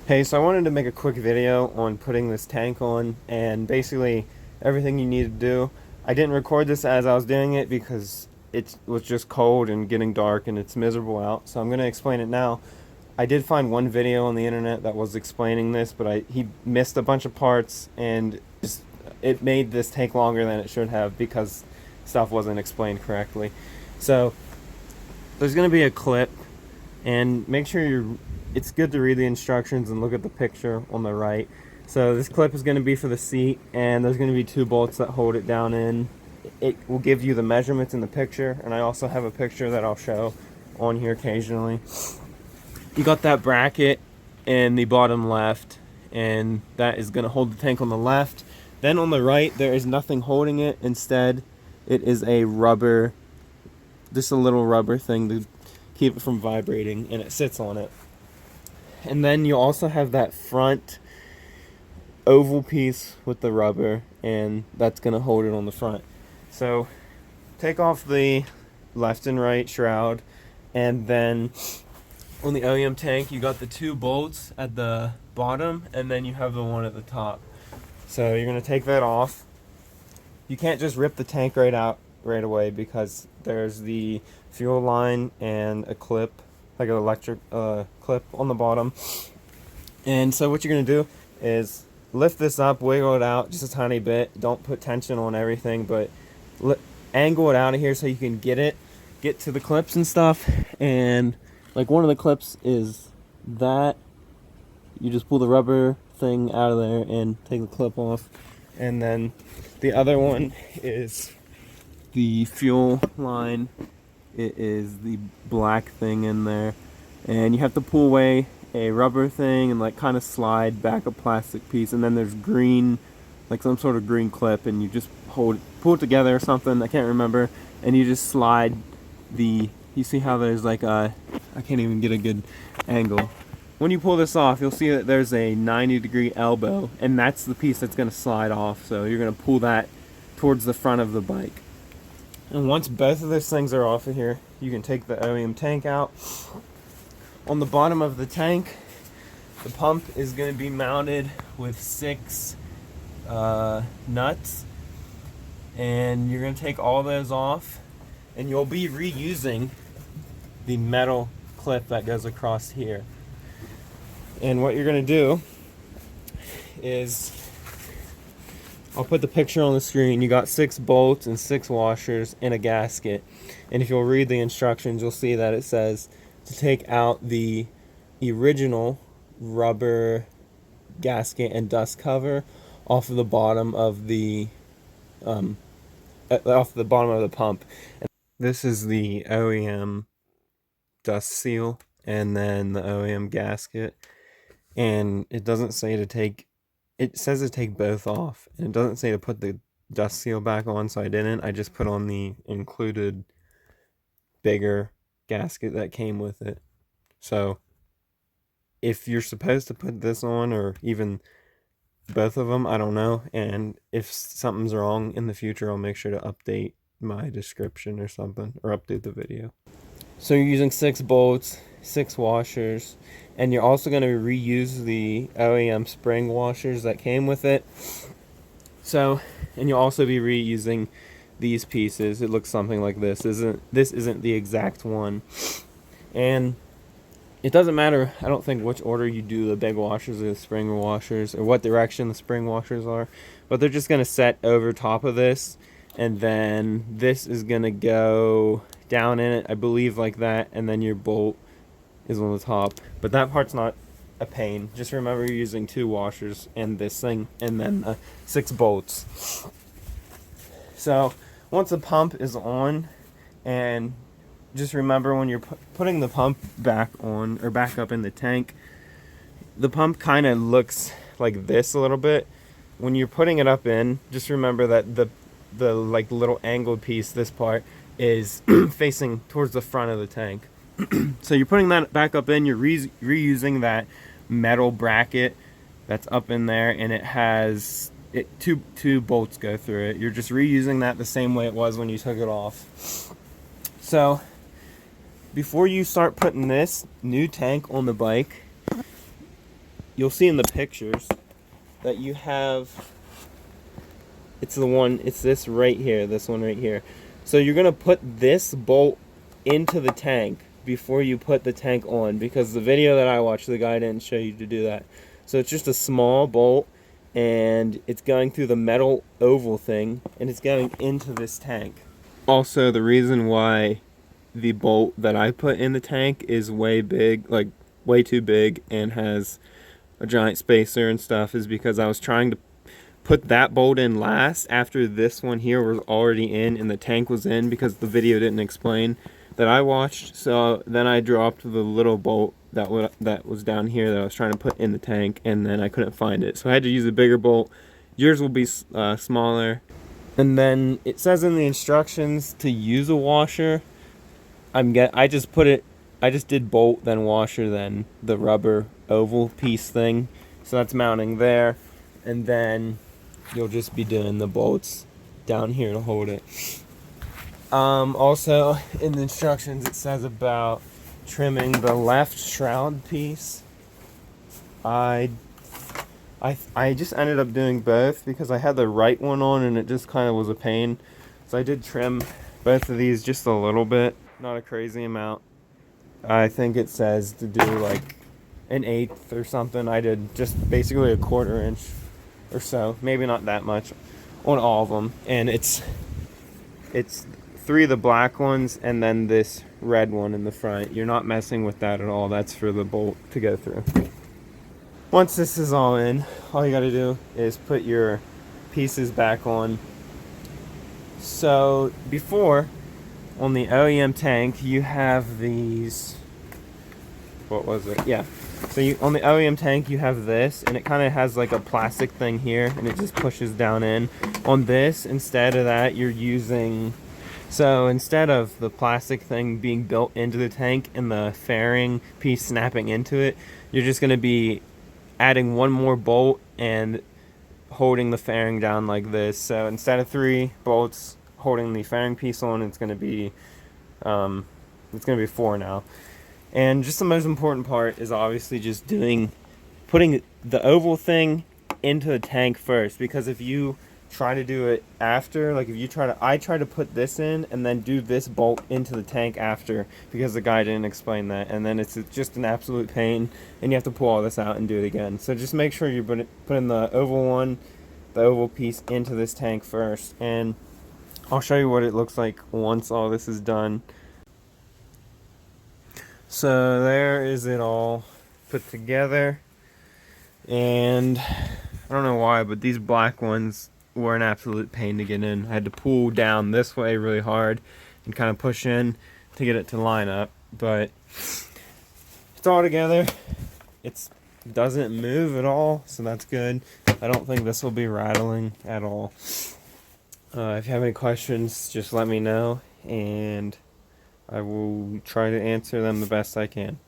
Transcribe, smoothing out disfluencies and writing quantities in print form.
Hey, so I wanted to make a quick video on putting this tank on and basically everything you need to do. I didn't record this as I was doing it because it was just cold and getting dark and it's miserable out, so I'm going to explain it now. I did find one video on the internet that was explaining this, but he missed a bunch of parts and it made this take longer than it should have because stuff wasn't explained correctly. So there's going to be a clip, and make sure it's good to read the instructions and look at the picture on the right. So this clip is going to be for the seat, and there's going to be two bolts that hold it down in. It will give you the measurements in the picture, and I also have a picture that I'll show on here occasionally. You got that bracket in the bottom left, and that is going to hold the tank on the left. Then on the right, there is nothing holding it. Instead, it is a rubber, just a little rubber thing to keep it from vibrating, and it sits on it. And then you also have that front oval piece with the rubber, and that's going to hold it on the front. So take off the left and right shroud, and then on the OEM tank you got the two bolts at the bottom, and then you have the one at the top. So you're going to take that off. You can't just rip the tank right out right away because there's the fuel line and a clip, like an electric clip on the bottom. And so what you're going to do is lift this up, wiggle it out just a tiny bit. Don't put tension on everything, but angle it out of here so you can get to the clips and stuff. And like one of the clips is that. You just pull the rubber thing out of there and take the clip off. And then the other one is the fuel line. It is the black thing in there, and you have to pull away a rubber thing and like kind of slide back a plastic piece, and then there's green, like some sort of green clip, and you just pull it together or something, I can't remember, and you just slide you see how there's like I can't even get a good angle. When you pull this off, you'll see that there's a 90-degree elbow, and that's the piece that's going to slide off. So you're going to pull that towards the front of the bike. And once both of those things are off of here, you can take the OEM tank out. On the bottom of the tank, the pump is going to be mounted with 6 nuts, and you're going to take all those off, and you'll be reusing the metal clip that goes across here. And what you're going to do is, I'll put the picture on the screen. You got 6 bolts and 6 washers and a gasket. And if you'll read the instructions, you'll see that it says to take out the original rubber gasket and dust cover off of the bottom of the pump. And this is the OEM dust seal, and then the OEM gasket. And it doesn't say to take, it says to take both off, and it doesn't say to put the dust seal back on, so I didn't. I just put on the included bigger gasket that came with it. So if you're supposed to put this on, or even both of them, I don't know, and if something's wrong in the future, I'll make sure to update my description or something, or update the video. So you're using 6 bolts, 6 washers, and you're also going to reuse the OEM spring washers that came with it. So, and you'll also be reusing these pieces. It looks something like this. This isn't the exact one. And it doesn't matter, I don't think, which order you do the big washers or the spring washers, or what direction the spring washers are, but they're just going to set over top of this, and then this is going to go down in it, I believe, like that, and then your bolt is on the top. But that part's not a pain. Just remember you're using 2 washers and this thing, and then 6 bolts. So once the pump is on, and just remember when you're putting the pump back on, or back up in the tank, the pump kind of looks like this a little bit. When you're putting it up in, just remember that the like little angled piece, this part, is facing towards the front of the tank. So you're putting that back up in, you're reusing that metal bracket that's up in there, and it has two bolts go through it. You're just reusing that the same way it was when you took it off. So before you start putting this new tank on the bike, you'll see in the pictures that you have, it's this right here, this one right here. So you're gonna put this bolt into the tank before you put the tank on, because the video that I watched, the guy didn't show you to do that. So it's just a small bolt, and it's going through the metal oval thing, and it's going into this tank. Also, the reason why the bolt that I put in the tank is way big, like way too big, and has a giant spacer and stuff, is because I was trying to put that bolt in last after this one here was already in and the tank was in, because the video didn't explain that I watched. So then I dropped the little bolt that was down here that I was trying to put in the tank, and then I couldn't find it, so I had to use a bigger bolt. Yours will be smaller. And then it says in the instructions to use a washer. I just did bolt, then washer, then the rubber oval piece thing. So that's mounting there, and then you'll just be doing the bolts down here to hold it. Also, in the instructions it says about trimming the left shroud piece. I just ended up doing both because I had the right one on and it just kind of was a pain. So I did trim both of these just a little bit, not a crazy amount. I think it says to do like an eighth or something. I did just basically a 1/4 inch or so, maybe not that much on all of them. And it's 3 of the black ones and then this red one in the front. You're not messing with that at all. That's for the bolt to go through. Once this is all in, all you gotta do is put your pieces back on. So before, on the OEM tank, you have these, what was it? Yeah. So on the OEM tank, you have this, and it kind of has like a plastic thing here, and it just pushes down in. On this, instead of that, you're using, so instead of the plastic thing being built into the tank and the fairing piece snapping into it, you're just gonna be adding one more bolt and holding the fairing down like this. So instead of 3 bolts holding the fairing piece on, it's gonna be 4 now. And just the most important part is obviously just putting the oval thing into the tank first, because if you try to do it after, like if you I try to put this in and then do this bolt into the tank after, because the guy didn't explain that, and then it's just an absolute pain and you have to pull all this out and do it again. So just make sure you put in the oval piece into this tank first, and I'll show you what it looks like once all this is done. So there is it all put together, and I don't know why, but these black ones were an absolute pain to get in. I had to pull down this way really hard and kind of push in to get it to line up, but it's all together. It doesn't move at all, so that's good. I don't think this will be rattling at all. If you have any questions, just let me know, and I will try to answer them the best I can.